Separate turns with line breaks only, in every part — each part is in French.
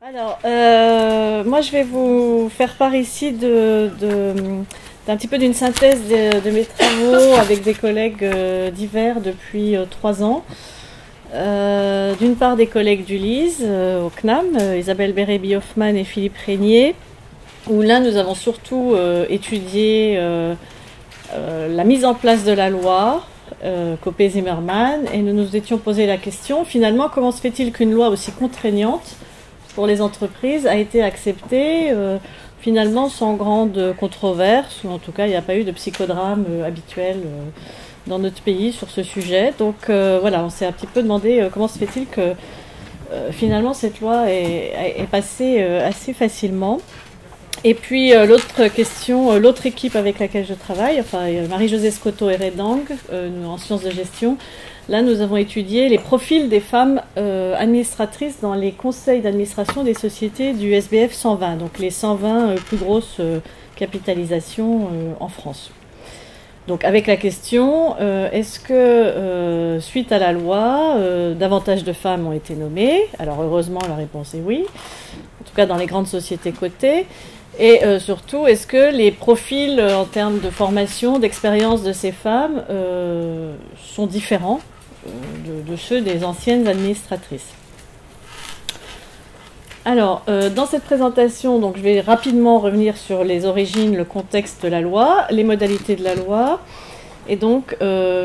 Alors, moi je vais vous faire part ici d'un petit peu d'une synthèse de mes travaux avec des collègues divers depuis 3 ans. D'une part des collègues du LIS au CNAM, Isabelle Bérébi-Hoffmann et Philippe Régnier, où là nous avons surtout étudié la mise en place de la loi Copé-Zimmermann, et nous nous étions posé la question, finalement, comment se fait-il qu'une loi aussi contraignante pour les entreprises a été acceptée finalement sans grande controverse, ou en tout cas il n'y a pas eu de psychodrame habituel dans notre pays sur ce sujet. Donc voilà, on s'est un petit peu demandé comment se fait-il que finalement cette loi est passée assez facilement. Et puis l'autre question, l'autre équipe avec laquelle je travaille, enfin Marie-Josée Scotto et Redang, en sciences de gestion, là nous avons étudié les profils des femmes administratrices dans les conseils d'administration des sociétés du SBF 120, donc les 120 plus grosses capitalisations en France. Donc avec la question, est-ce que suite à la loi, davantage de femmes ont été nommées? Alors heureusement la réponse est oui, en tout cas dans les grandes sociétés cotées. Et surtout, est-ce que les profils en termes de formation, d'expérience de ces femmes sont différents de ceux des anciennes administratrices? Alors, dans cette présentation, donc, je vais rapidement revenir sur les origines, le contexte de la loi, les modalités de la loi, et donc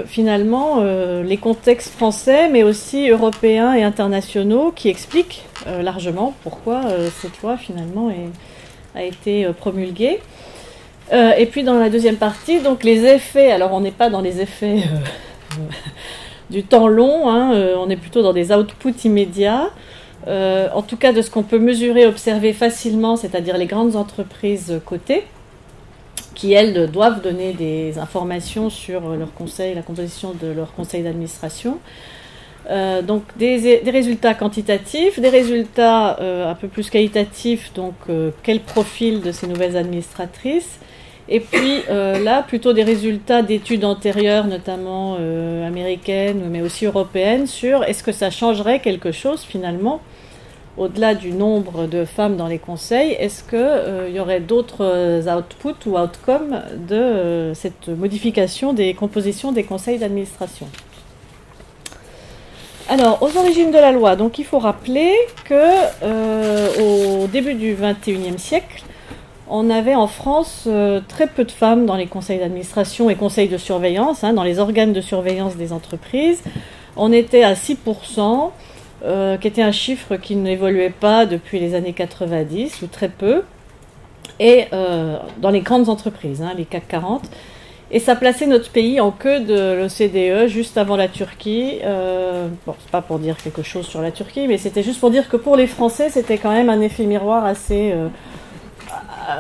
finalement les contextes français, mais aussi européens et internationaux, qui expliquent largement pourquoi cette loi finalement a été promulguée. Et puis dans la deuxième partie, donc les effets, alors on n'est pas dans les effets du temps long, hein, on est plutôt dans des outputs immédiats, en tout cas de ce qu'on peut mesurer, observer facilement, c'est-à-dire les grandes entreprises cotées, qui elles doivent donner des informations sur leur conseil, la composition de leur conseil d'administration. Donc des résultats quantitatifs, des résultats un peu plus qualitatifs, donc quel profil de ces nouvelles administratrices, et puis là plutôt des résultats d'études antérieures, notamment américaines mais aussi européennes, sur est-ce que ça changerait quelque chose finalement au-delà du nombre de femmes dans les conseils, est-ce qu'il y aurait d'autres outputs ou outcomes de cette modification des compositions des conseils d'administration. Alors, aux origines de la loi, donc il faut rappeler qu'au début du XXIe siècle, on avait en France très peu de femmes dans les conseils d'administration et conseils de surveillance, hein, dans les organes de surveillance des entreprises. On était à 6%, qui était un chiffre qui n'évoluait pas depuis les années 90, ou très peu, et dans les grandes entreprises, hein, les CAC 40. Et ça plaçait notre pays en queue de l'OCDE, juste avant la Turquie. Bon, c'est pas pour dire quelque chose sur la Turquie, mais c'était juste pour dire que pour les Français, c'était quand même un effet miroir assez...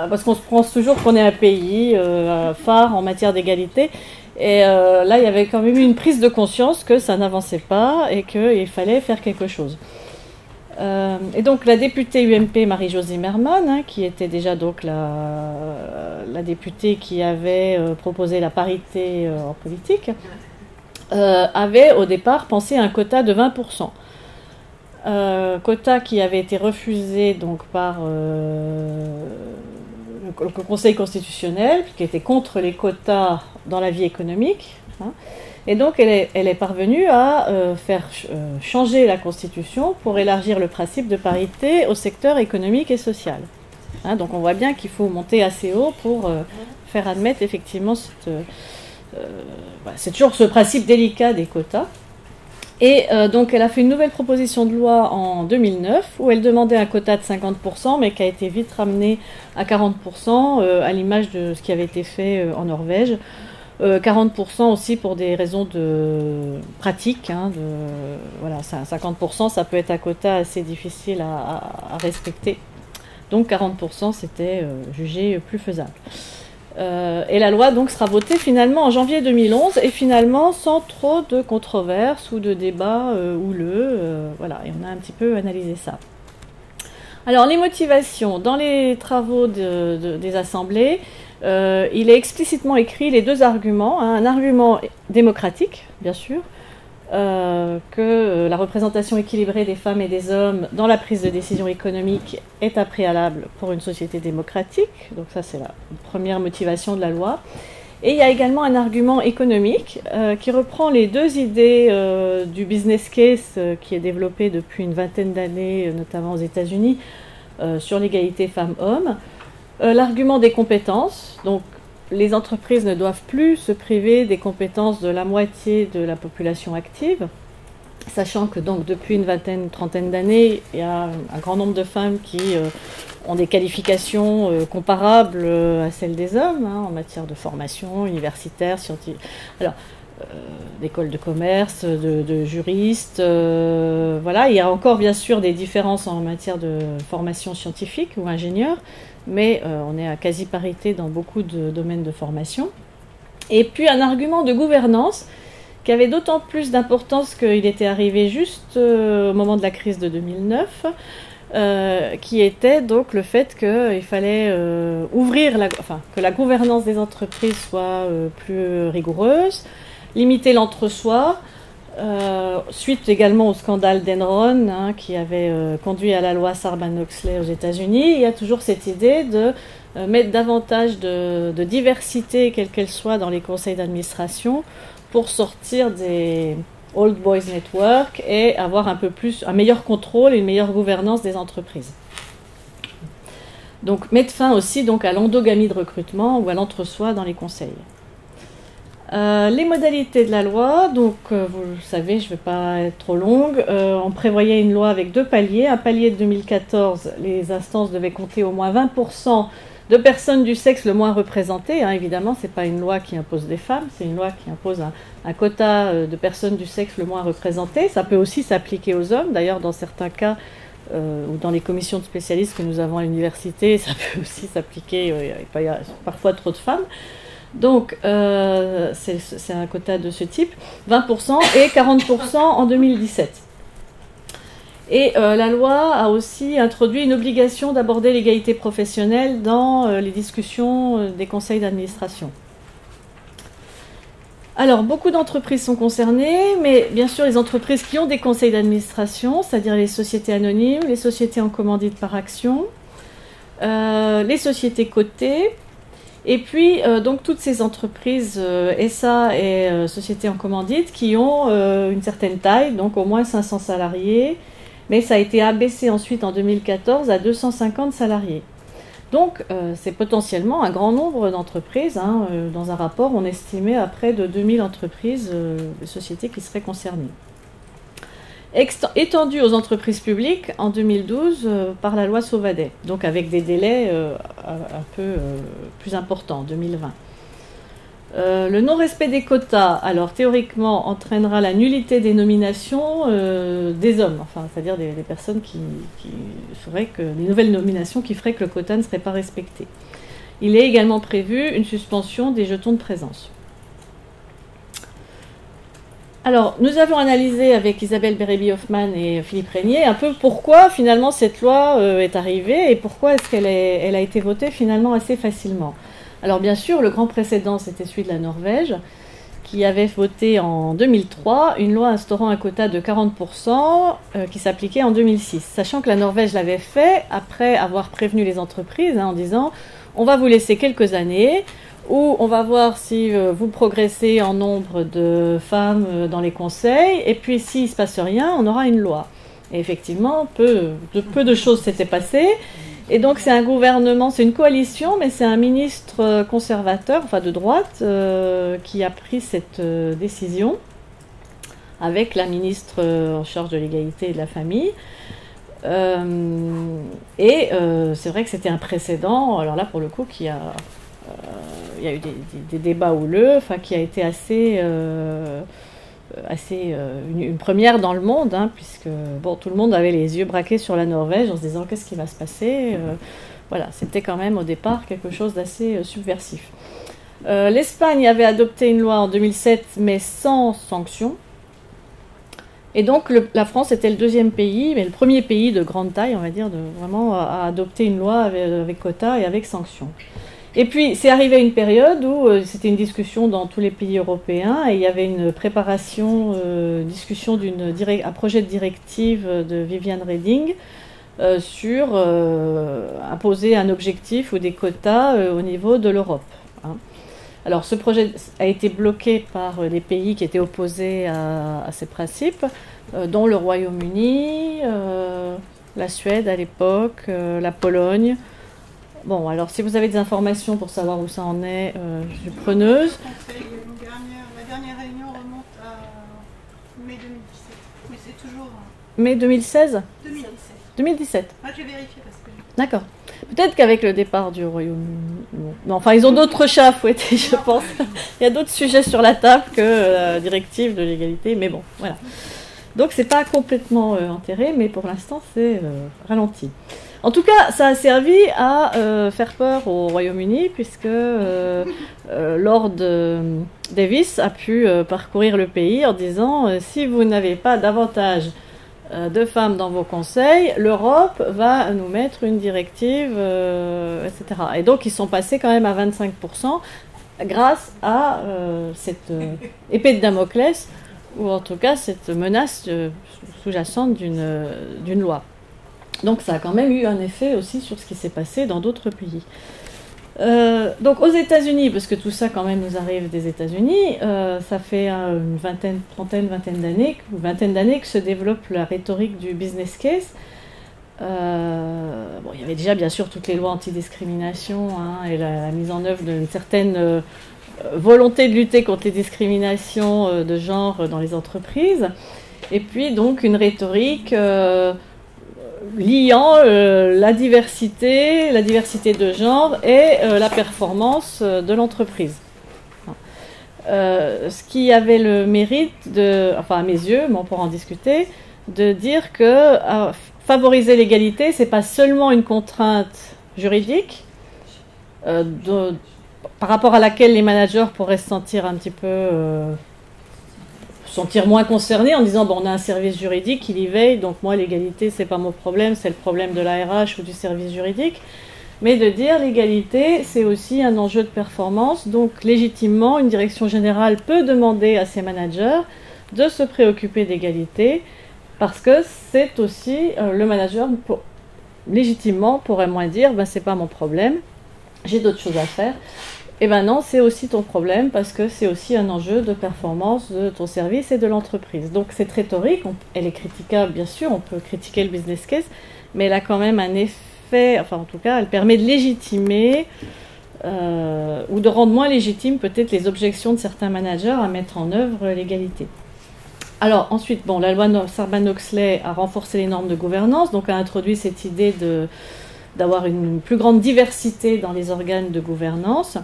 parce qu'on se pense toujours qu'on est un pays phare en matière d'égalité. Et là, il y avait quand même eu une prise de conscience que ça n'avançait pas et qu'il fallait faire quelque chose. Et donc la députée UMP Marie-Josée Zimmermann, hein, qui était déjà donc la députée qui avait proposé la parité en politique, avait au départ pensé à un quota de 20%. Quota qui avait été refusé donc par le Conseil constitutionnel, qui était contre les quotas dans la vie économique, hein. Et donc elle est parvenue à faire changer la Constitution pour élargir le principe de parité au secteur économique et social. Hein, donc on voit bien qu'il faut monter assez haut pour faire admettre effectivement c'est toujours ce principe délicat des quotas. Et donc elle a fait une nouvelle proposition de loi en 2009 où elle demandait un quota de 50%, mais qui a été vite ramené à 40%, à l'image de ce qui avait été fait en Norvège. 40% aussi pour des raisons de pratique, hein, voilà, 50% ça peut être un quota assez difficile à respecter, donc 40% c'était jugé plus faisable. Et la loi donc sera votée finalement en janvier 2011 et finalement sans trop de controverses ou de débats houleux, voilà, et on a un petit peu analysé ça. Alors les motivations dans les travaux des assemblées. Il est explicitement écrit les deux arguments, hein, un argument démocratique, bien sûr, que la représentation équilibrée des femmes et des hommes dans la prise de décision économique est un préalable pour une société démocratique. Donc ça, c'est la première motivation de la loi. Et il y a également un argument économique qui reprend les deux idées du business case qui est développé depuis une vingtaine d'années, notamment aux États-Unis, sur l'égalité femmes-hommes. L'argument des compétences, donc les entreprises ne doivent plus se priver des compétences de la moitié de la population active, sachant que donc depuis une vingtaine, une trentaine d'années, il y a un grand nombre de femmes qui ont des qualifications comparables à celles des hommes, en matière de formation universitaire, scientifique, d'école de commerce, de juristes, voilà. Il y a encore bien sûr des différences en matière de formation scientifique ou ingénieur, mais on est à quasi-parité dans beaucoup de domaines de formation. Et puis un argument de gouvernance qui avait d'autant plus d'importance qu'il était arrivé juste au moment de la crise de 2009, qui était donc le fait qu'il fallait que la gouvernance des entreprises soit plus rigoureuse, limiter l'entre-soi, suite également au scandale d'Enron, qui avait conduit à la loi Sarbanes-Oxley aux États-Unis. Il y a toujours cette idée de mettre davantage de diversité, quelle qu'elle soit, dans les conseils d'administration pour sortir des Old Boys Network et avoir un meilleur contrôle et une meilleure gouvernance des entreprises. Donc mettre fin aussi donc, à l'endogamie de recrutement ou à l'entre-soi dans les conseils. Les modalités de la loi, donc vous le savez, je ne vais pas être trop longue, on prévoyait une loi avec deux paliers. Un palier de 2014, les instances devaient compter au moins 20% de personnes du sexe le moins représentées. Évidemment, ce n'est pas une loi qui impose des femmes, c'est une loi qui impose un quota de personnes du sexe le moins représentées. Ça peut aussi s'appliquer aux hommes, d'ailleurs dans certains cas, ou dans les commissions de spécialistes que nous avons à l'université, ça peut aussi s'appliquer, il y a parfois trop de femmes. Donc, c'est un quota de ce type, 20% et 40% en 2017. Et la loi a aussi introduit une obligation d'aborder l'égalité professionnelle dans les discussions des conseils d'administration. Alors, beaucoup d'entreprises sont concernées, mais bien sûr, les entreprises qui ont des conseils d'administration, c'est-à-dire les sociétés anonymes, les sociétés en commandite par action, les sociétés cotées, et puis, donc, toutes ces entreprises SA et sociétés en commandite qui ont une certaine taille, donc au moins 500 salariés, mais ça a été abaissé ensuite en 2014 à 250 salariés. Donc, c'est potentiellement un grand nombre d'entreprises. Dans un rapport, on estimait à près de 2000 entreprises, de sociétés qui seraient concernées. Étendu aux entreprises publiques en 2012 par la loi Sauvadet, donc avec des délais un peu plus importants, en 2020. Le non-respect des quotas, alors théoriquement, entraînera la nullité des nominations des hommes, enfin, c'est-à-dire des personnes qui feraient que, des nouvelles nominations qui feraient que le quota ne serait pas respecté. Il est également prévu une suspension des jetons de présence. Alors, nous avons analysé avec Isabelle Bérébi-Hoffman et Philippe Régnier un peu pourquoi finalement cette loi est arrivée et pourquoi est-ce qu'elle a été votée finalement assez facilement. Alors bien sûr, le grand précédent, c'était celui de la Norvège, qui avait voté en 2003 une loi instaurant un quota de 40% qui s'appliquait en 2006. Sachant que la Norvège l'avait fait après avoir prévenu les entreprises en disant « on va vous laisser quelques années ». Où on va voir si vous progressez en nombre de femmes dans les conseils, et puis s'il ne se passe rien, on aura une loi. Et effectivement, peu de choses s'étaient passées, et donc c'est un gouvernement, c'est une coalition, mais c'est un ministre conservateur, enfin de droite, qui a pris cette décision, avec la ministre en charge de l'égalité et de la famille. C'est vrai que c'était un précédent, alors là pour le coup, il y a eu des débats houleux, qui a été une première dans le monde, puisque tout le monde avait les yeux braqués sur la Norvège en se disant qu'est-ce qui va se passer. Voilà, c'était quand même au départ quelque chose d'assez subversif. L'Espagne avait adopté une loi en 2007, mais sans sanction. Et donc la France était le deuxième pays, mais le premier pays de grande taille, on va dire, vraiment à adopter une loi avec quota et avec sanction. Et puis, c'est arrivé à une période où c'était une discussion dans tous les pays européens et il y avait une préparation, discussion un projet de directive de Viviane Reding sur imposer un objectif ou des quotas au niveau de l'Europe. Hein. Alors, ce projet a été bloqué par les pays qui étaient opposés à ces principes, dont le Royaume-Uni, la Suède à l'époque, la Pologne. Bon, alors si vous avez des informations pour savoir où ça en est, je suis preneuse.
La dernière réunion remonte à mai 2017. Mais c'est toujours...
Mai 2016
2017.
2017.
Moi, j'ai vérifié parce que...
D'accord. Peut-être qu'avec le départ du Royaume-Uni... Non, enfin, ils ont d'autres chats à fouetter, je pense. Il y a d'autres sujets sur la table que la directive de l'égalité, mais bon, voilà. Donc, c'est pas complètement enterré, mais pour l'instant, c'est ralenti. En tout cas, ça a servi à faire peur au Royaume-Uni, puisque Lord Davis a pu parcourir le pays en disant si vous n'avez pas davantage de femmes dans vos conseils, l'Europe va nous mettre une directive, etc. Et donc, ils sont passés quand même à 25% grâce à cette épée de Damoclès, ou en tout cas cette menace sous-jacente d'une loi. Donc ça a quand même eu un effet aussi sur ce qui s'est passé dans d'autres pays. Donc aux États-Unis, parce que tout ça quand même nous arrive des États-Unis, ça fait une vingtaine d'années que se développe la rhétorique du business case. Bon, il y avait déjà bien sûr toutes les lois antidiscrimination et la mise en œuvre d'une certaine volonté de lutter contre les discriminations de genre dans les entreprises. Et puis donc une rhétorique liant la diversité de genre et la performance de l'entreprise. Ce qui avait le mérite enfin à mes yeux, mais on pourra en discuter, de dire que favoriser l'égalité, c'est pas seulement une contrainte juridique par rapport à laquelle les managers pourraient se sentir un petit peu sentir moins concernés en disant bon, on a un service juridique qui y veille, donc moi l'égalité c'est pas mon problème, c'est le problème de la RH ou du service juridique, mais de dire l'égalité c'est aussi un enjeu de performance, donc légitimement une direction générale peut demander à ses managers de se préoccuper d'égalité parce que c'est aussi le manager légitimement pourrait moins dire ben c'est pas mon problème, j'ai d'autres choses à faire. Eh bien non, c'est aussi ton problème parce que c'est aussi un enjeu de performance de ton service et de l'entreprise. Donc cette rhétorique, elle est critiquable bien sûr, on peut critiquer le business case, mais elle a quand même un effet, enfin en tout cas, elle permet de légitimer ou de rendre moins légitimes peut-être les objections de certains managers à mettre en œuvre l'égalité. Alors ensuite, bon, la loi Sarbanes-Oxley a renforcé les normes de gouvernance, donc a introduit cette idée d'avoir une plus grande diversité dans les organes de gouvernance.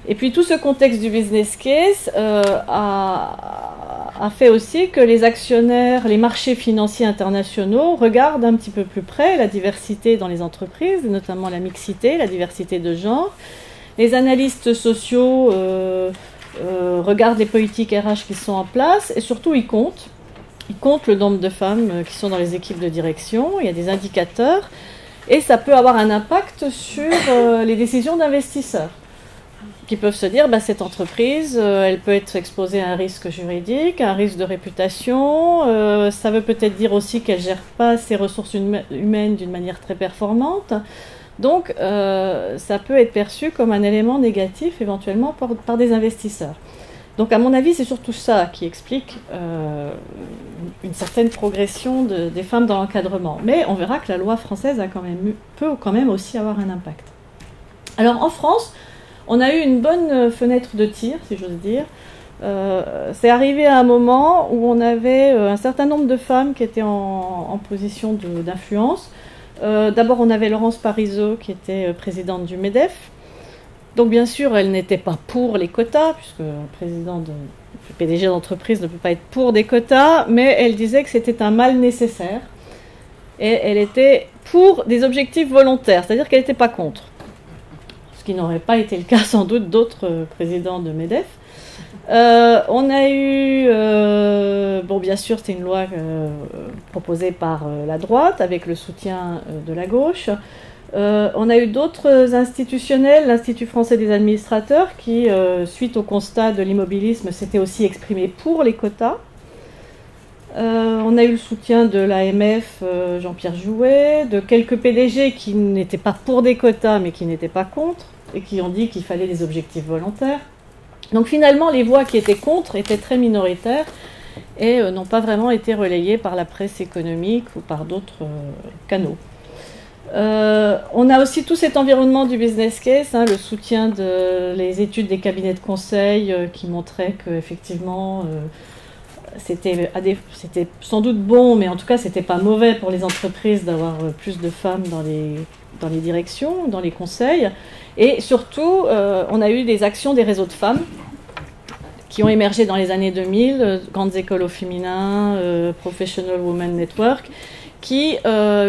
Et puis tout ce contexte du business case a fait aussi que les actionnaires, les marchés financiers internationaux regardent un petit peu plus près la diversité dans les entreprises, notamment la mixité, la diversité de genre. Les analystes sociaux regardent les politiques RH qui sont en place et surtout ils comptent. Ils comptent le nombre de femmes qui sont dans les équipes de direction, il y a des indicateurs et ça peut avoir un impact sur les décisions d'investisseurs, qui peuvent se dire, cette entreprise, elle peut être exposée à un risque juridique, à un risque de réputation. Ça veut peut-être dire aussi qu'elle ne gère pas ses ressources humaines d'une manière très performante. Donc, ça peut être perçu comme un élément négatif, éventuellement, par des investisseurs. Donc, à mon avis, c'est surtout ça qui explique une certaine progression des femmes dans l'encadrement. Mais on verra que la loi française peut quand même aussi avoir un impact. Alors, en France, on a eu une bonne fenêtre de tir, si j'ose dire. C'est arrivé à un moment où on avait un certain nombre de femmes qui étaient en position d'influence. D'abord, on avait Laurence Parisot, qui était présidente du MEDEF. Donc, bien sûr, elle n'était pas pour les quotas, puisque le PDG d'entreprise ne peut pas être pour des quotas, mais elle disait que c'était un mal nécessaire. Et elle était pour des objectifs volontaires, c'est-à-dire qu'elle n'était pas contre. Ce qui n'aurait pas été le cas sans doute d'autres présidents de MEDEF. On a eu, bon bien sûr c'était une loi proposée par la droite avec le soutien de la gauche. On a eu d'autres institutionnels, l'Institut français des administrateurs qui, suite au constat de l'immobilisme, s'était aussi exprimé pour les quotas. On a eu le soutien de l'AMF, Jean-Pierre Jouet, de quelques PDG qui n'étaient pas pour des quotas mais qui n'étaient pas contre et qui ont dit qu'il fallait des objectifs volontaires. Donc finalement, les voix qui étaient contre étaient très minoritaires et n'ont pas vraiment été relayées par la presse économique ou par d'autres canaux. On a aussi tout cet environnement du business case, hein, le soutien les études des cabinets de conseil qui montraient qu'effectivement c'était sans doute bon, mais en tout cas c'était pas mauvais pour les entreprises d'avoir plus de femmes dans les directions, dans les conseils. Et surtout, on a eu des actions des réseaux de femmes qui ont émergé dans les années 2000, grandes écoles au féminin, Professional Women Network, qui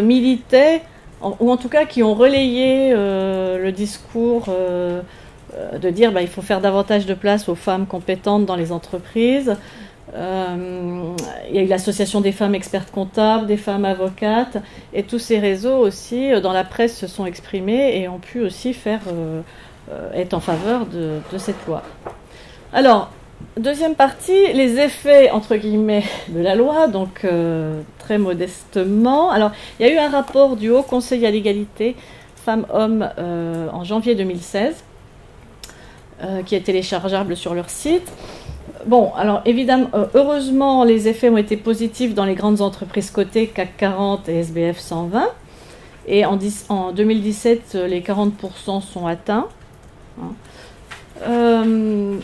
militaient, ou en tout cas qui ont relayé le discours de dire il faut faire davantage de place aux femmes compétentes dans les entreprises. Il y a eu l'association des femmes expertes comptables, des femmes avocates, et tous ces réseaux aussi dans la presse se sont exprimés et ont pu aussi être en faveur de cette loi. Alors, deuxième partie, les effets entre guillemets de la loi, donc très modestement. Alors, il y a eu un rapport du Haut Conseil à l'égalité femmes-hommes en janvier 2016 qui est téléchargeable sur leur site. Bon, alors évidemment, heureusement, les effets ont été positifs dans les grandes entreprises cotées CAC 40 et SBF 120. Et en 2017, les 40% sont atteints, hein,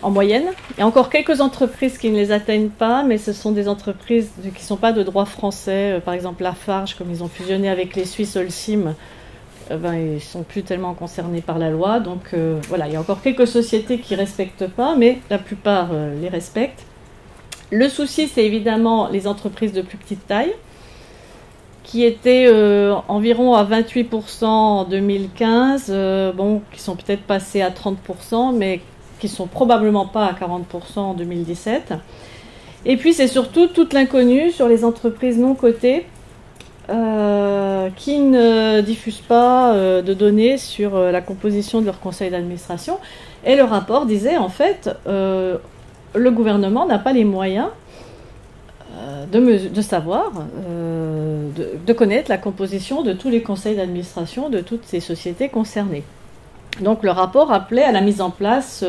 en moyenne. Il y a encore quelques entreprises qui ne les atteignent pas, mais ce sont des entreprises qui ne sont pas de droit français. Par exemple, Lafarge, comme ils ont fusionné avec les Suisses Holcim, ils ne sont plus tellement concernés par la loi. Donc voilà, il y a encore quelques sociétés qui ne respectent pas, mais la plupart les respectent. Le souci, c'est évidemment les entreprises de plus petite taille, qui étaient environ à 28% en 2015, qui sont peut-être passés à 30%, mais qui ne sont probablement pas à 40% en 2017. Et puis c'est surtout toute l'inconnue sur les entreprises non cotées, qui ne diffusent pas de données sur la composition de leur conseil d'administration. Et le rapport disait, en fait, le gouvernement n'a pas les moyens de savoir, de connaître la composition de tous les conseils d'administration de toutes ces sociétés concernées. Donc le rapport appelait à la mise en place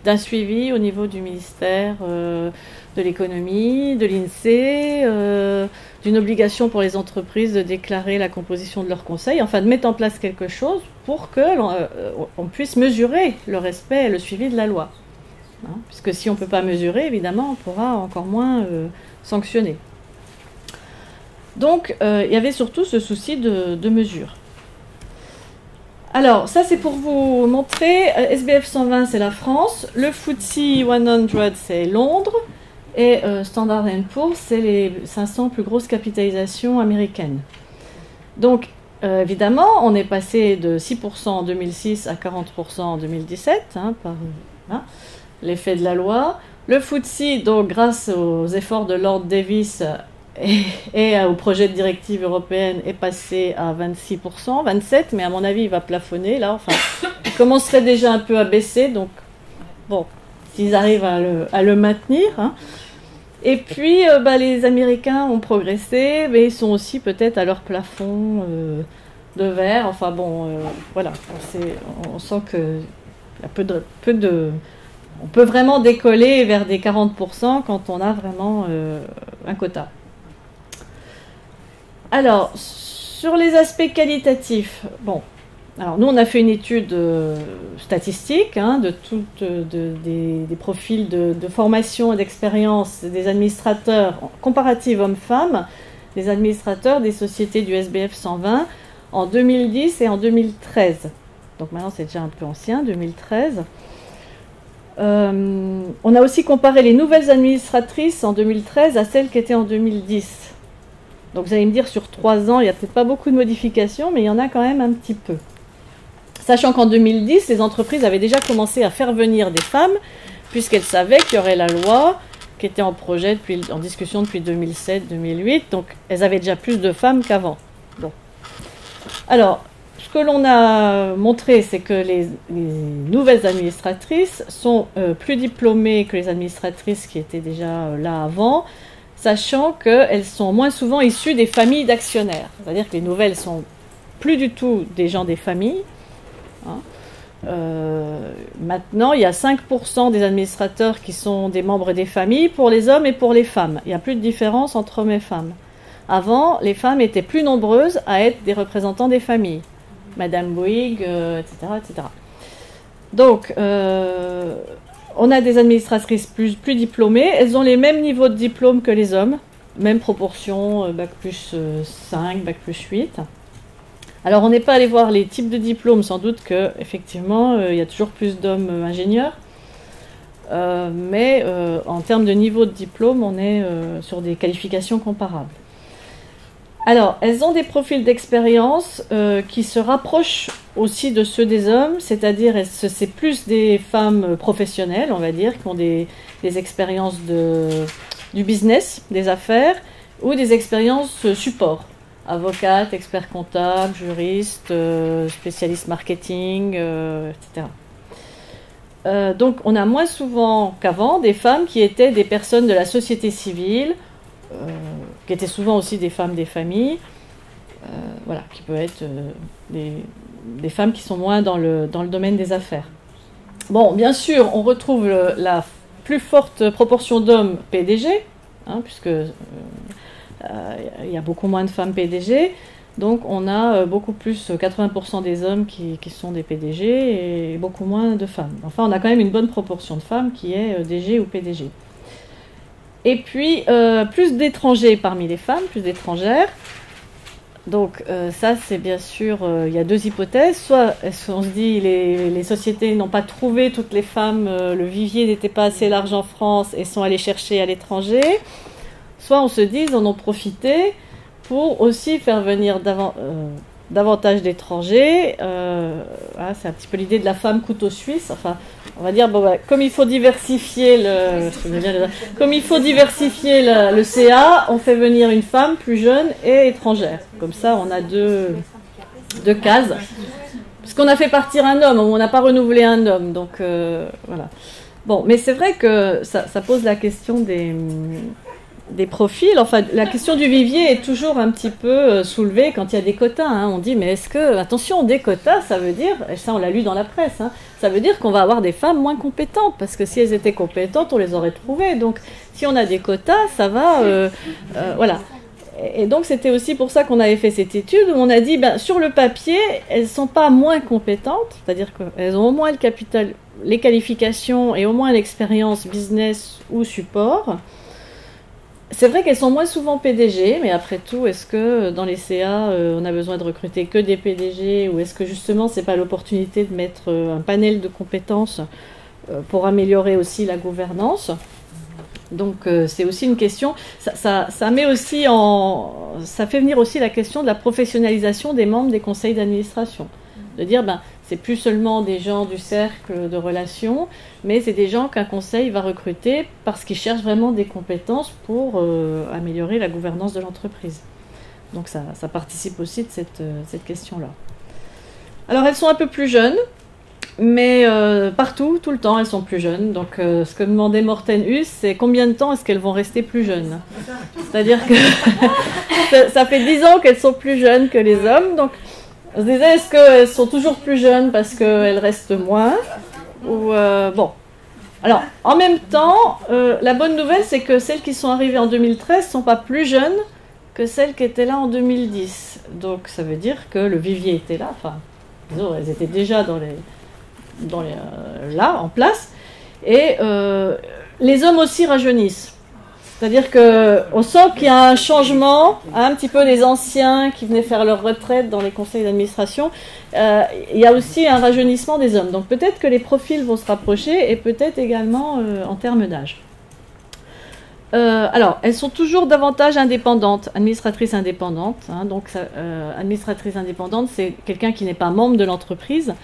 d'un suivi au niveau du ministère de l'économie, de l'INSEE, d'une obligation pour les entreprises de déclarer la composition de leur conseil, enfin de mettre en place quelque chose pour que on puisse mesurer le respect et le suivi de la loi. Hein, puisque si on ne peut pas mesurer, évidemment, on pourra encore moins sanctionner. Donc il y avait surtout ce souci de mesure. Alors, ça c'est pour vous montrer, SBF 120 c'est la France, le FTSE 100 c'est Londres, et Standard & Poor's c'est les 500 plus grosses capitalisations américaines. Donc, évidemment, on est passé de 6% en 2006 à 40% en 2017, par l'effet de la loi. Le FTSE, donc grâce aux efforts de Lord Davis et au projet de directive européenne, est passé à 26%, 27%, mais à mon avis il va plafonner là, enfin il commencerait déjà un peu à baisser, donc bon, s'ils arrivent à le maintenir, hein. Et puis les Américains ont progressé, mais ils sont aussi peut-être à leur plafond de verre, enfin bon, voilà, on sent que il y a on peut vraiment décoller vers des 40% quand on a vraiment un quota. Alors, sur les aspects qualitatifs, alors nous on a fait une étude statistique des profils de formation et d'expérience des administrateurs comparatifs hommes-femmes, des administrateurs des sociétés du SBF 120 en 2010 et en 2013. Donc maintenant c'est déjà un peu ancien, 2013. On a aussi comparé les nouvelles administratrices en 2013 à celles qui étaient en 2010. Donc vous allez me dire, sur 3 ans, il n'y a peut-être pas beaucoup de modifications, mais il y en a quand même un petit peu. Sachant qu'en 2010, les entreprises avaient déjà commencé à faire venir des femmes, puisqu'elles savaient qu'il y aurait la loi qui était en discussion depuis 2007-2008, donc elles avaient déjà plus de femmes qu'avant. Bon. Alors, ce que l'on a montré, c'est que les nouvelles administratrices sont plus diplômées que les administratrices qui étaient déjà là avant, sachant qu'elles sont moins souvent issues des familles d'actionnaires. C'est-à-dire que les nouvelles sont plus du tout des gens des familles. Hein. Maintenant, il y a 5% des administrateurs qui sont des membres des familles pour les hommes et pour les femmes. Il n'y a plus de différence entre hommes et femmes. Avant, les femmes étaient plus nombreuses à être des représentants des familles. Madame Bouygues, etc., etc. Donc, on a des administratrices plus diplômées. Elles ont les mêmes niveaux de diplôme que les hommes. Même proportion, bac plus 5, bac plus 8. Alors, on n'est pas allé voir les types de diplômes, sans doute qu'effectivement, il y a toujours plus d'hommes ingénieurs. Mais en termes de niveau de diplôme, on est sur des qualifications comparables. Alors, elles ont des profils d'expérience qui se rapprochent aussi de ceux des hommes, c'est-à-dire c'est plus des femmes professionnelles, on va dire, qui ont des expériences du business, des affaires, ou des expériences support. Avocate, expert comptable, juriste, spécialiste marketing, etc. Donc on a moins souvent qu'avant des femmes qui étaient des personnes de la société civile, qui étaient souvent aussi des femmes des familles, voilà, qui peuvent être des femmes qui sont moins dans le domaine des affaires. Bon, bien sûr, on retrouve la plus forte proportion d'hommes PDG, hein, puisque il y a beaucoup moins de femmes PDG, donc on a beaucoup plus, 80% des hommes qui sont des PDG et beaucoup moins de femmes. Enfin, on a quand même une bonne proportion de femmes qui est DG ou PDG. Et puis, plus d'étrangers parmi les femmes, plus d'étrangères. Donc ça, c'est bien sûr, il y a deux hypothèses. Soit on se dit les sociétés n'ont pas trouvé toutes les femmes, le vivier n'était pas assez large en France et sont allées chercher à l'étranger. Soit on se dit, ils en ont profité pour aussi faire venir davantage d'étrangers. Voilà, c'est un petit peu l'idée de la femme couteau suisse. Enfin, on va dire, bon, bah, comme il faut diversifier le CA, on fait venir une femme plus jeune et étrangère. Comme ça, on a deux cases. Parce qu'on a fait partir un homme, on n'a pas renouvelé un homme. Donc, voilà. Bon, mais c'est vrai que ça pose la question des profils. Enfin, la question du vivier est toujours un petit peu soulevée quand il y a des quotas. Hein. On dit, mais est-ce que, attention, des quotas, ça veut dire, et ça on l'a lu dans la presse, hein, ça veut dire qu'on va avoir des femmes moins compétentes, parce que si elles étaient compétentes, on les aurait trouvées. Donc, si on a des quotas, ça va, voilà. Et donc, c'était aussi pour ça qu'on avait fait cette étude, où on a dit, ben, sur le papier, elles ne sont pas moins compétentes, c'est-à-dire qu'elles ont au moins le capital, les qualifications et au moins l'expérience business ou support. C'est vrai qu'elles sont moins souvent PDG, mais après tout, est-ce que dans les CA, on a besoin de recruter que des PDG, ou est-ce que justement, c'est pas l'opportunité de mettre un panel de compétences pour améliorer aussi la gouvernance? Donc, c'est aussi une question. Ça met aussi ça fait venir aussi la question de la professionnalisation des membres des conseils d'administration. De dire, ben, c'est plus seulement des gens du cercle de relations, mais c'est des gens qu'un conseil va recruter parce qu'ils cherchent vraiment des compétences pour améliorer la gouvernance de l'entreprise. Donc ça participe aussi de cette question-là. Alors elles sont un peu plus jeunes, mais partout, tout le temps, elles sont plus jeunes. Donc ce que demandait Morten Huss, c'est combien de temps est-ce qu'elles vont rester plus jeunes? C'est-à-dire que ça fait 10 ans qu'elles sont plus jeunes que les hommes, donc on se disait, est-ce qu'elles sont toujours plus jeunes parce qu'elles restent moins? Ou bon. Alors, en même temps, la bonne nouvelle, c'est que celles qui sont arrivées en 2013 ne sont pas plus jeunes que celles qui étaient là en 2010. Donc, ça veut dire que le vivier était là. Enfin, elles étaient déjà là, en place. Et les hommes aussi rajeunissent. C'est-à-dire qu'on sent qu'il y a un changement, un petit peu les anciens qui venaient faire leur retraite dans les conseils d'administration. Il y a aussi un rajeunissement des hommes. Donc peut-être que les profils vont se rapprocher et peut-être également en termes d'âge. Alors, elles sont toujours davantage indépendantes, administratrices indépendantes. Hein, donc, administratrice indépendante, c'est quelqu'un qui n'est pas membre de l'entreprise,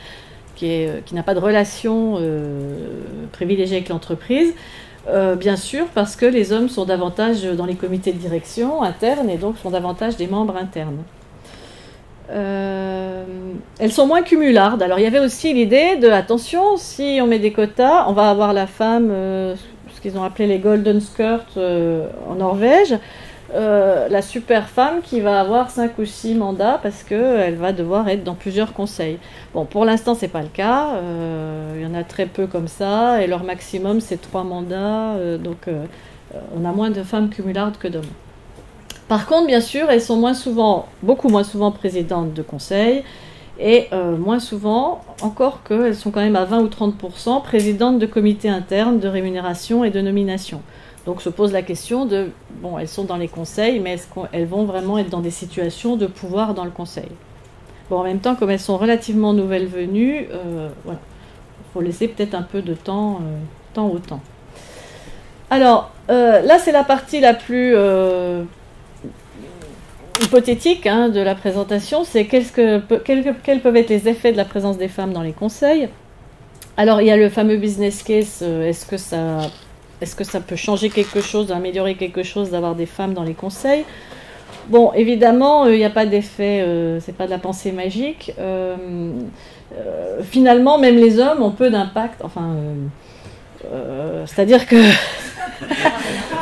qui n'a pas de relation privilégiée avec l'entreprise. Bien sûr, parce que les hommes sont davantage dans les comités de direction internes et donc sont davantage des membres internes. Elles sont moins cumulardes. Alors il y avait aussi l'idée de, attention, si on met des quotas, on va avoir la femme, ce qu'ils ont appelé les golden skirts en Norvège, la super femme qui va avoir 5 ou 6 mandats parce qu'elle va devoir être dans plusieurs conseils. Bon, pour l'instant, c'est pas le cas. Il y en a très peu comme ça et leur maximum, c'est 3 mandats. Donc, on a moins de femmes cumulardes que d'hommes. Par contre, bien sûr, elles sont beaucoup moins souvent présidentes de conseils et moins souvent, encore qu'elles sont quand même à 20 ou 30% présidentes de comités internes de rémunération et de nomination. Donc se pose la question de, bon, elles sont dans les conseils, mais est-ce qu'elles vont vraiment être dans des situations de pouvoir dans le conseil? Bon, en même temps, comme elles sont relativement nouvelles venues, voilà, il faut laisser peut-être un peu de temps au temps. Alors, là, c'est la partie la plus hypothétique de la présentation, c'est quels peuvent être les effets de la présence des femmes dans les conseils. Alors, il y a le fameux business case, est-ce que ça peut changer quelque chose, améliorer quelque chose d'avoir des femmes dans les conseils? Bon, évidemment, il n'y a pas d'effet, c'est pas de la pensée magique. Finalement, même les hommes ont peu d'impact. Enfin, c'est-à-dire que...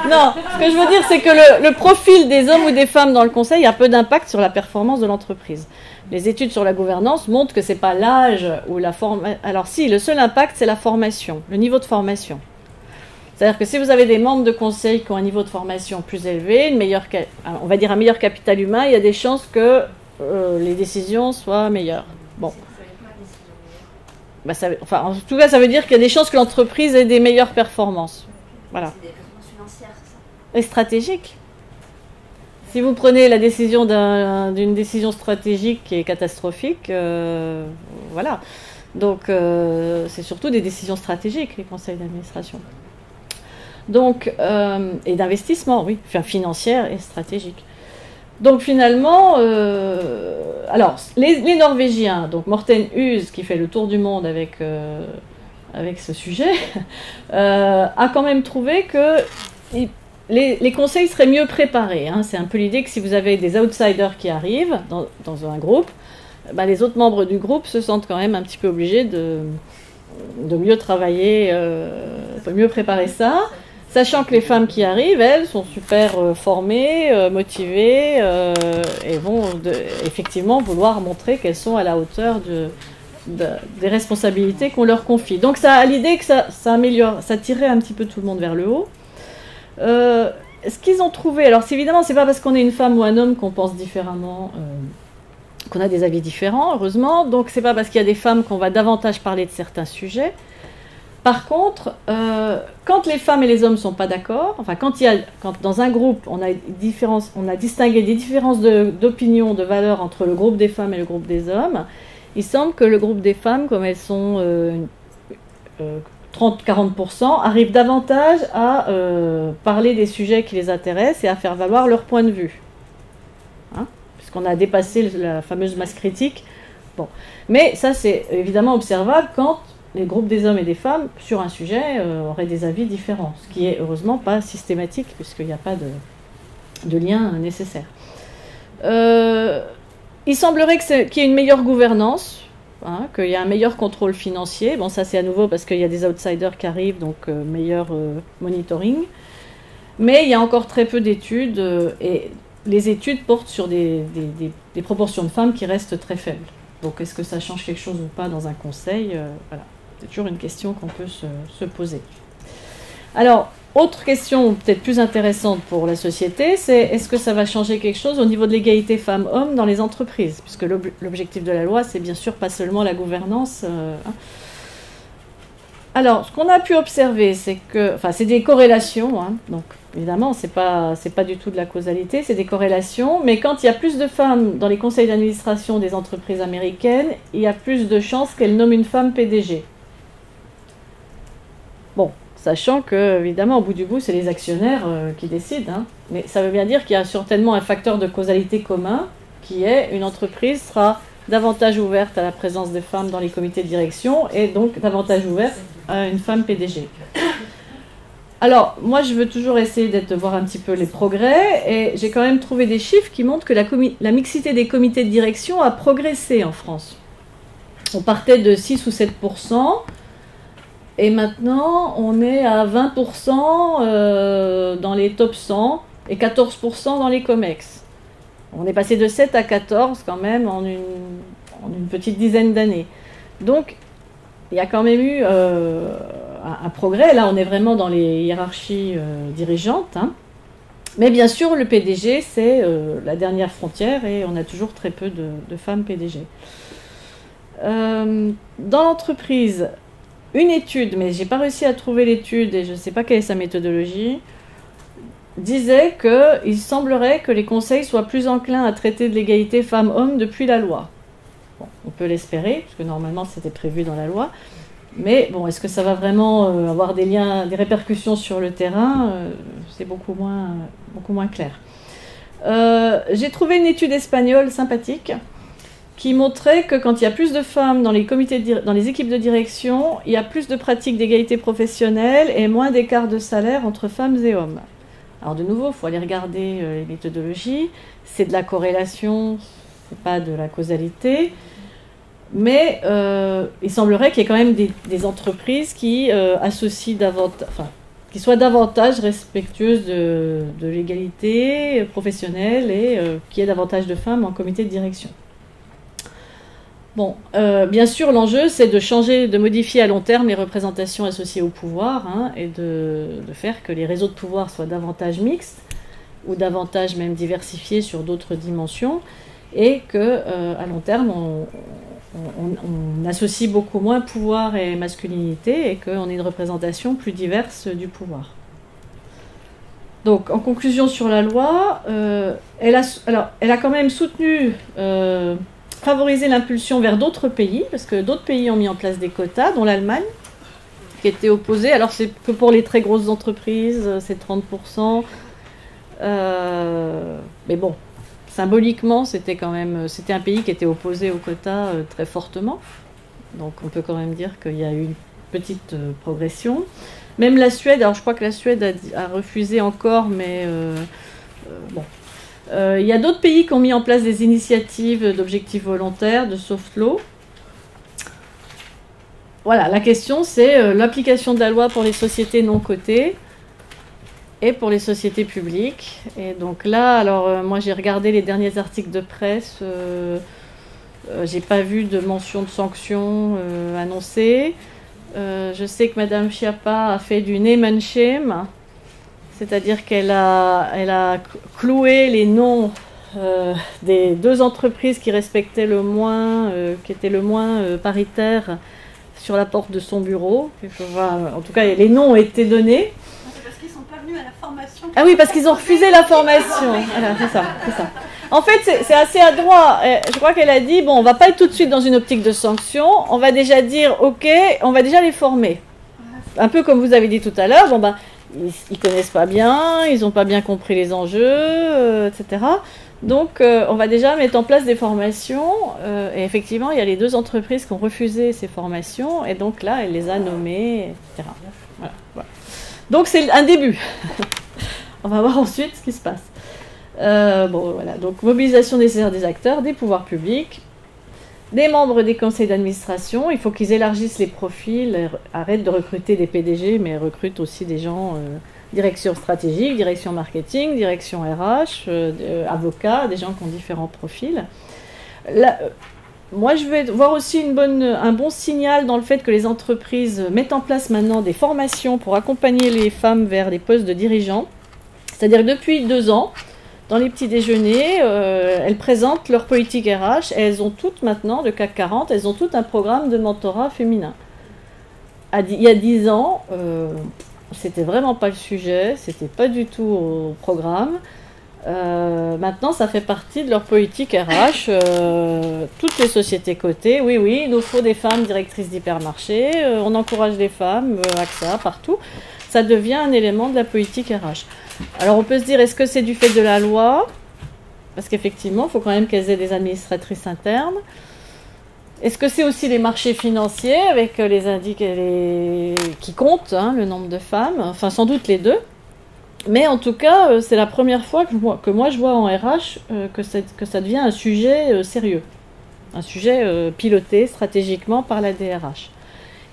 non, ce que je veux dire, c'est que le profil des hommes ou des femmes dans le conseil a peu d'impact sur la performance de l'entreprise. Les études sur la gouvernance montrent que c'est pas l'âge ou la formation. Alors si, le seul impact, c'est la formation, le niveau de formation. C'est-à-dire que si vous avez des membres de conseil qui ont un niveau de formation plus élevé, on va dire un meilleur capital humain, il y a des chances que les décisions soient meilleures. Bon. Bah, en tout cas, ça veut dire qu'il y a des chances que l'entreprise ait des meilleures performances. Voilà.
C'est des performances financières, c'est ça?
Et stratégiques. Si vous prenez la décision d'une décision stratégique qui est catastrophique, voilà. Donc, c'est surtout des décisions stratégiques, les conseils d'administration. Donc, et d'investissement, oui, enfin, financière et stratégique. Donc finalement, alors les Norvégiens, donc Morten Hus qui fait le tour du monde avec ce sujet, a quand même trouvé que les conseils seraient mieux préparés. C'est un peu l'idée que si vous avez des outsiders qui arrivent dans un groupe, les autres membres du groupe se sentent quand même un petit peu obligés de mieux travailler, de mieux préparer ça. Sachant que les femmes qui arrivent, elles, sont super formées, motivées, et vont effectivement vouloir montrer qu'elles sont à la hauteur des responsabilités qu'on leur confie. Donc ça a l'idée que ça améliore, ça tirait un petit peu tout le monde vers le haut. Ce qu'ils ont trouvé, alors évidemment, c'est pas parce qu'on est une femme ou un homme qu'on pense différemment, qu'on a des avis différents, heureusement. Donc c'est pas parce qu'il y a des femmes qu'on va davantage parler de certains sujets. Par contre, quand les femmes et les hommes ne sont pas d'accord, enfin quand dans un groupe on a distingué des différences d'opinion, de valeurs entre le groupe des femmes et le groupe des hommes, il semble que le groupe des femmes, comme elles sont 30-40%, arrivent davantage à parler des sujets qui les intéressent et à faire valoir leur point de vue. Puisqu'on a dépassé la fameuse masse critique. Bon. Mais ça c'est évidemment observable quand les groupes des hommes et des femmes, sur un sujet, auraient des avis différents, ce qui est heureusement pas systématique, puisqu'il n'y a pas de lien nécessaire. Il semblerait qu'il y ait une meilleure gouvernance, qu'il y ait un meilleur contrôle financier. Bon, ça c'est à nouveau parce qu'il y a des outsiders qui arrivent, donc meilleur monitoring. Mais il y a encore très peu d'études, et les études portent sur des proportions de femmes qui restent très faibles. Donc est-ce que ça change quelque chose ou pas dans un conseil? Voilà. C'est toujours une question qu'on peut se poser. Alors, autre question peut-être plus intéressante pour la société, c'est est-ce que ça va changer quelque chose au niveau de l'égalité femmes-hommes dans les entreprises? Puisque l'objectif de la loi, c'est bien sûr pas seulement la gouvernance. Alors, ce qu'on a pu observer, c'est que, enfin, c'est des corrélations, donc évidemment, c'est pas du tout de la causalité, c'est des corrélations, mais quand il y a plus de femmes dans les conseils d'administration des entreprises américaines, il y a plus de chances qu'elles nomment une femme PDG. Bon, sachant que, évidemment, au bout du bout, c'est les actionnaires qui décident, mais ça veut bien dire qu'il y a certainement un facteur de causalité commun, qui est une entreprise sera davantage ouverte à la présence des femmes dans les comités de direction et donc davantage ouverte à une femme PDG. Alors, moi, je veux toujours essayer de voir un petit peu les progrès, et j'ai quand même trouvé des chiffres qui montrent que la mixité des comités de direction a progressé en France. On partait de 6 ou 7%, et maintenant, on est à 20% dans les top 100 et 14% dans les COMEX. On est passé de 7 à 14 quand même en une petite dizaine d'années. Donc, il y a quand même eu un progrès. Là, on est vraiment dans les hiérarchies dirigeantes. Hein. Mais bien sûr, le PDG, c'est la dernière frontière et on a toujours très peu de femmes PDG. Dans l'entreprise, une étude, mais je n'ai pas réussi à trouver l'étude et je ne sais pas quelle est sa méthodologie, disait qu'il semblerait que les conseils soient plus enclins à traiter de l'égalité femmes-hommes depuis la loi. Bon, on peut l'espérer, parce que normalement c'était prévu dans la loi. Mais bon, est-ce que ça va vraiment avoir des liens, des répercussions sur le terrain? C'est beaucoup moins clair. J'ai trouvé une étude espagnole sympathique qui montrait que quand il y a plus de femmes dans les dans les équipes de direction, il y a plus de pratiques d'égalité professionnelle et moins d'écart de salaire entre femmes et hommes. Alors de nouveau, il faut aller regarder les méthodologies. C'est de la corrélation, c'est pas de la causalité. Mais il semblerait qu'il y ait quand même des entreprises qui associent davantage, enfin, qui soient davantage respectueuses de l'égalité professionnelle et qu'il y ait davantage de femmes en comité de direction. Bon, bien sûr, l'enjeu, c'est de changer, de modifier à long terme les représentations associées au pouvoir, hein, et de faire que les réseaux de pouvoir soient davantage mixtes ou davantage même diversifiés sur d'autres dimensions, et que à long terme, on associe beaucoup moins pouvoir et masculinité et qu'on ait une représentation plus diverse du pouvoir. Donc, en conclusion sur la loi, elle a quand même soutenu, favorisé l'impulsion vers d'autres pays, parce que d'autres pays ont mis en place des quotas, dont l'Allemagne, qui était opposée. Alors, c'est que pour les très grosses entreprises, c'est 30%. Mais bon, symboliquement, c'était un pays qui était opposé aux quotas très fortement. Donc on peut quand même dire qu'il y a eu une petite progression. Même la Suède, alors je crois que la Suède a refusé encore, mais bon. Il y a d'autres pays qui ont mis en place des initiatives d'objectifs volontaires, de soft law. Voilà, la question c'est l'application de la loi pour les sociétés non cotées et pour les sociétés publiques. Et donc là, alors moi j'ai regardé les derniers articles de presse, j'ai pas vu de mention de sanctions annoncées. Je sais que Madame Schiappa a fait du name and shame, c'est-à-dire qu'elle a cloué les noms des deux entreprises qui respectaient le moins, qui étaient le moins paritaires sur la porte de son bureau. En tout cas, les noms ont été donnés.
À la formation.
Ah oui, parce qu'ils ont refusé la formation. Voilà, c'est ça. En fait, c'est assez adroit. Je crois qu'elle a dit, bon, on va pas être tout de suite dans une optique de sanction, on va déjà dire, ok, on va déjà les former. Un peu comme vous avez dit tout à l'heure, bon, ben, ils connaissent pas bien, ils n'ont pas bien compris les enjeux, etc. Donc, on va déjà mettre en place des formations. Et effectivement, il y a les deux entreprises qui ont refusé ces formations, et donc là, elle les a nommées, etc. Voilà. Donc c'est un début. On va voir ensuite ce qui se passe. Bon, voilà. Donc mobilisation nécessaire des acteurs, des pouvoirs publics, des membres des conseils d'administration. Il faut qu'ils élargissent les profils, arrêtent de recruter des PDG, mais recrutent aussi des gens direction stratégique, direction marketing, direction RH, avocats, des gens qui ont différents profils. Là, moi, je vais voir aussi un bon signal dans le fait que les entreprises mettent en place maintenant des formations pour accompagner les femmes vers des postes de dirigeants. C'est-à-dire que depuis 2 ans, dans les petits déjeuners, elles présentent leur politique RH et elles ont toutes maintenant, de CAC 40, elles ont toutes un programme de mentorat féminin. Il y a 10 ans, c'était vraiment pas le sujet, c'était pas du tout au programme. Maintenant, ça fait partie de leur politique RH. Toutes les sociétés cotées, oui, il nous faut des femmes directrices d'hypermarché, on encourage les femmes, AXA, partout. Ça devient un élément de la politique RH. Alors, on peut se dire, est-ce que c'est du fait de la loi? Parce qu'effectivement, il faut quand même qu'elles aient des administratrices internes. Est-ce que c'est aussi les marchés financiers avec les qui comptent, hein, le nombre de femmes? Enfin, sans doute les deux. Mais en tout cas, c'est la première fois que moi je vois en RH que ça devient un sujet sérieux. Un sujet piloté stratégiquement par la DRH.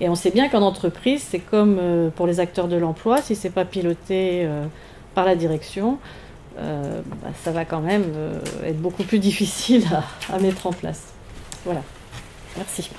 Et on sait bien qu'en entreprise, c'est comme pour les acteurs de l'emploi, si c'est pas piloté par la direction, ça va quand même être beaucoup plus difficile à mettre en place. Voilà. Merci.